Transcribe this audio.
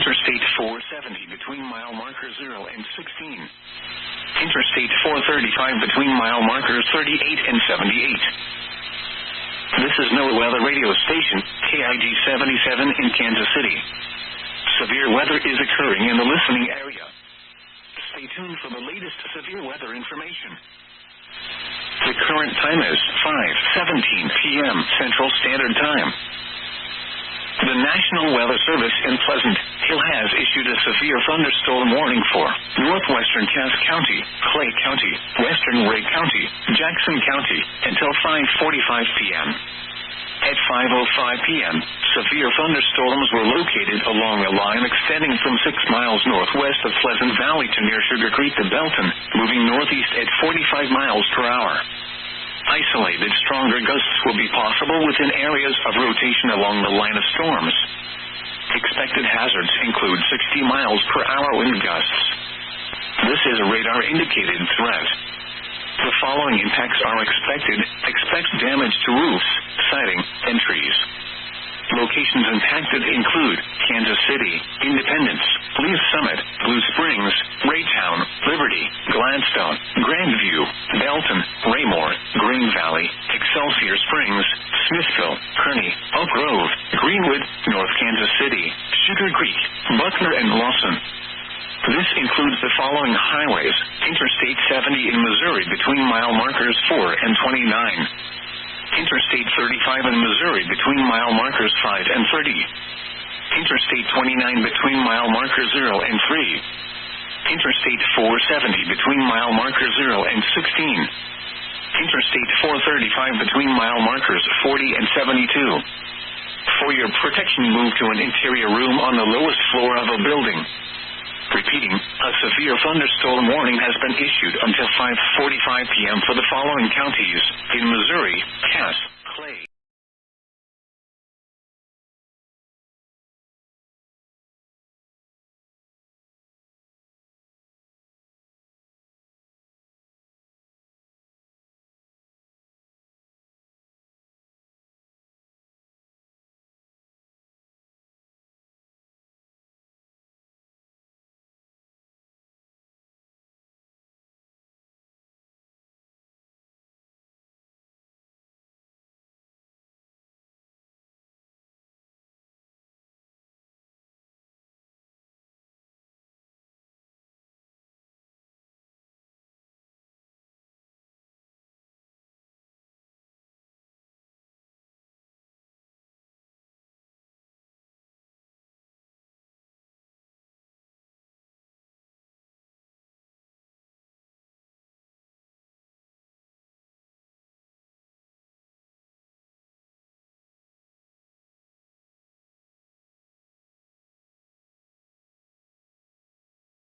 Interstate 470 between mile markers 0 and 16. Interstate 435 between mile markers 38 and 78. This is NOAA Weather Radio Station, kid77 in Kansas City. Severe weather is occurring in the listening area. Stay tuned for the latest severe weather information. The current time is 5:17 p.m. Central Standard Time. The National Weather Service in Pleasant Hill has issued a severe thunderstorm warning for northwestern Cass County, Clay County, western Ray County, Jackson County, until 5:45 p.m. At 5:05 p.m., severe thunderstorms were located along a line extending from 6 miles northwest of Pleasant Valley to near Sugar Creek to Belton, moving northeast at 45 miles per hour. Isolated stronger gusts will be possible within areas of rotation along the line of storms. Expected hazards include 60 miles per hour wind gusts. This is a radar-indicated threat. The following impacts are expected. Expect damage to roofs, siding, and trees. Locations impacted include Kansas City, Independence, Lee's Summit, Blue Springs, Raytown, Liberty, Gladstone, Grandview, Belton, Raymore, Green Valley, Excelsior Springs, Smithville, Kearney, Oak Grove, Greenwood, North Kansas City, Sugar Creek, Buckner, and Lawson. This includes the following highways: Interstate 70 in Missouri between mile markers 4 and 29. Interstate 35 in Missouri between mile markers 5 and 30. Interstate 29 between mile markers 0 and 3. Interstate 470 between mile markers 0 and 16. Interstate 435 between mile markers 40 and 72. For your protection, move to an interior room on the lowest floor of a building. Repeating, a severe thunderstorm warning has been issued until 5:45 p.m. for the following counties in Missouri: Cass,